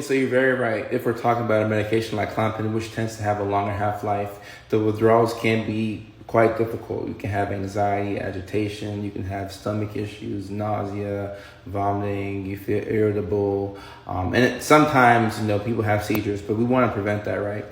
so you're very right. If we're talking about a medication like Klonopin, which tends to have a longer half-life, the withdrawals can be quite difficult. You can have anxiety, agitation, you can have stomach issues, nausea, vomiting, you feel irritable. Sometimes, people have seizures, but we want to prevent that, right?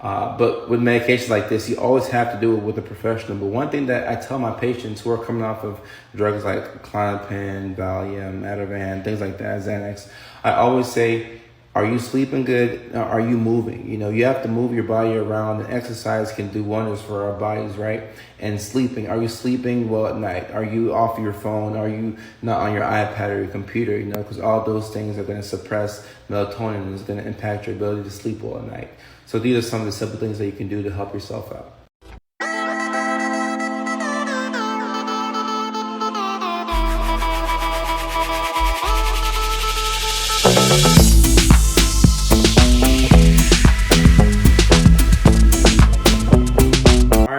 But with medications like this, you always have to do it with a professional. But one thing that I tell my patients who are coming off of drugs like Klonopin, Valium, Ativan, things like that, Xanax, I always say, are you sleeping good? Are you moving? You have to move your body around, and exercise can do wonders for our bodies, right? And sleeping, are you sleeping well at night? Are you off your phone? Are you not on your iPad or your computer? Because all those things are going to suppress melatonin and is going to impact your ability to sleep well at night. So these are some of the simple things that you can do to help yourself out.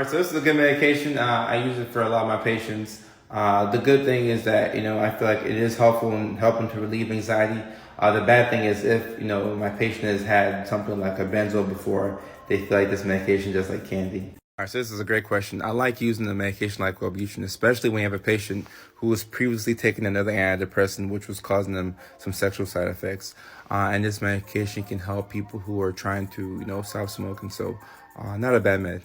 So this is a good medication. I use it for a lot of my patients. The good thing is that, I feel like it is helpful in helping to relieve anxiety. The bad thing is if, my patient has had something like a benzo before, they feel like this medication just like candy. All right, so this is a great question. I like using a medication like Wellbutrin, especially when you have a patient who was previously taking another antidepressant, which was causing them some sexual side effects. And this medication can help people who are trying to, stop smoking. So not a bad med.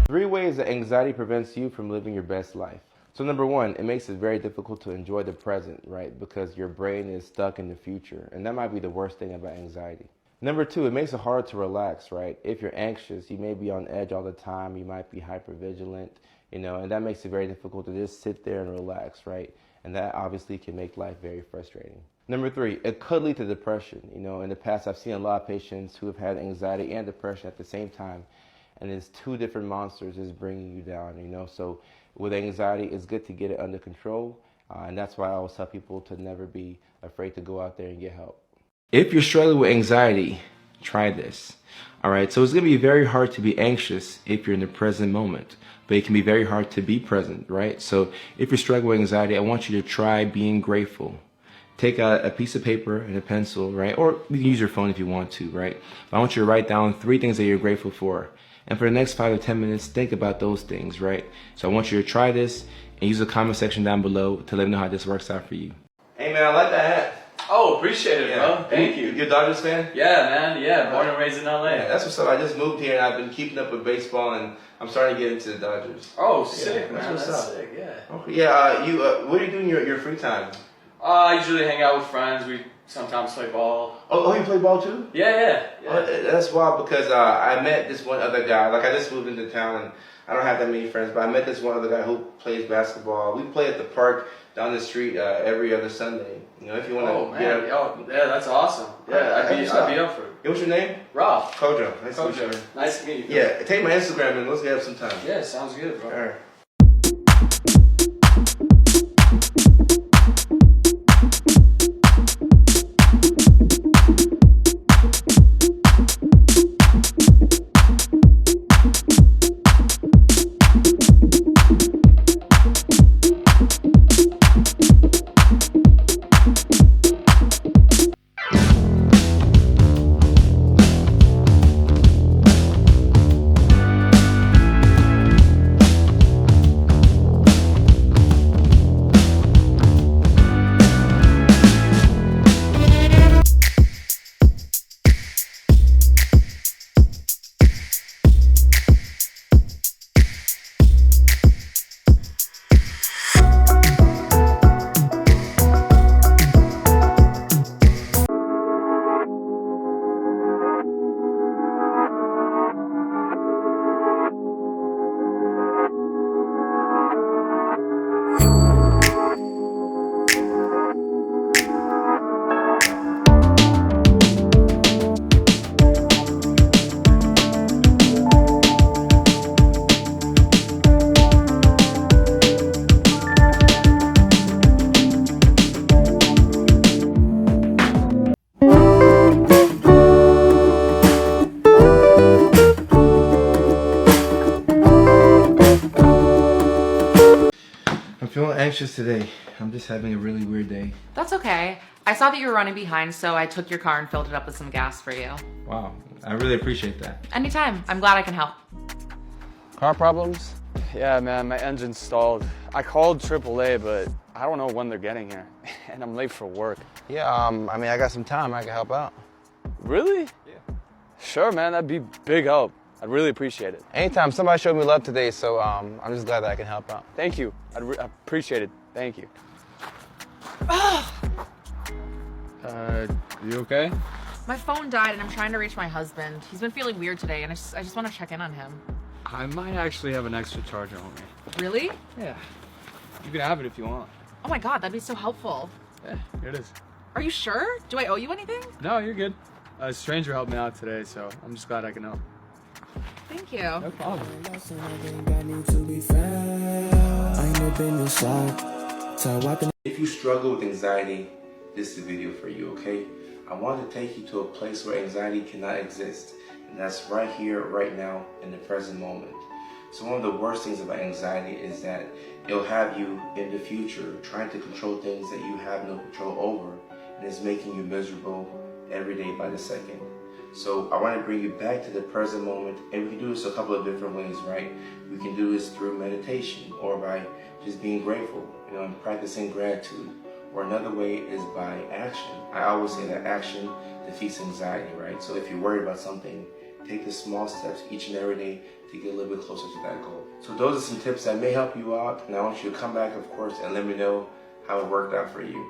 3 ways that anxiety prevents you from living your best life. So number 1, it makes it very difficult to enjoy the present, right? Because your brain is stuck in the future. And that might be the worst thing about anxiety. Number 2, it makes it hard to relax, right? If you're anxious, you may be on edge all the time. You might be hypervigilant, and that makes it very difficult to just sit there and relax, right? And that obviously can make life very frustrating. Number 3, it could lead to depression. In the past, I've seen a lot of patients who have had anxiety and depression at the same time. And it's 2 different monsters is bringing you down, So with anxiety, it's good to get it under control. And that's why I always tell people to never be afraid to go out there and get help. If you're struggling with anxiety, try this. All right, so it's going to be very hard to be anxious if you're in the present moment. But it can be very hard to be present, right? So if you're struggling with anxiety, I want you to try being grateful. Take a piece of paper and a pencil, right? Or you can use your phone if you want to, right? But I want you to write down 3 things that you're grateful for. And for the next 5 to 10 minutes, think about those things, right? So I want you to try this and use the comment section down below to let me know how this works out for you. Hey man, I like that hat. Oh, appreciate it, bro. Thank you. You a Dodgers fan? Yeah, man. Yeah, born and raised in LA. Yeah, that's what's up. I just moved here and I've been keeping up with baseball and I'm starting to get into the Dodgers. Oh, sick, man. That's That's sick, yeah. Okay, yeah, what are you doing your free time? I usually hang out with friends. We sometimes play ball. Oh, you play ball too? Yeah. That's wild because I met this one other guy. Like I just moved into town and I don't have that many friends, but I met this one other guy who plays basketball. We play at the park down the street every other Sunday. If you want to. Oh man, yeah, that's awesome. Yeah, I'd be up for it. What's your name? Ralph. Kojo. Nice to meet you. Nice to meet you. Yeah, take my Instagram and let's get up sometime. Yeah, sounds good, bro. All right. anxious today. I'm just having a really weird day. That's okay. I saw that you were running behind, so I took your car and filled it up with some gas for you. Wow, I really appreciate that. Anytime. I'm glad I can help. Car problems? Yeah, man, my engine's stalled. I called AAA, but I don't know when they're getting here. And I'm late for work. Yeah, I mean, I got some time. I can help out. Really? Yeah. Sure, man, that'd be big help. I'd really appreciate it. Anytime. Somebody showed me love today, so I'm just glad that I can help out. Thank you. I appreciate it. Thank you. You okay? My phone died and I'm trying to reach my husband. He's been feeling weird today and I just want to check in on him. I might actually have an extra charger on me. Really? Yeah. You can have it if you want. Oh my god, that'd be so helpful. Yeah, here it is. Are you sure? Do I owe you anything? No, you're good. A stranger helped me out today, so I'm just glad I can help. Thank you. No problem. If you struggle with anxiety, this is the video for you, okay? I want to take you to a place where anxiety cannot exist, and that's right here, right now, in the present moment. So one of the worst things about anxiety is that it'll have you in the future trying to control things that you have no control over, and it's making you miserable every day by the second. So I want to bring you back to the present moment, and we can do this a couple of different ways, right? We can do this through meditation or by just being grateful, and practicing gratitude. Or another way is by action. I always say that action defeats anxiety, right? So if you're worried about something, take the small steps each and every day to get a little bit closer to that goal. So those are some tips that may help you out, and I want you to come back, of course, and let me know how it worked out for you.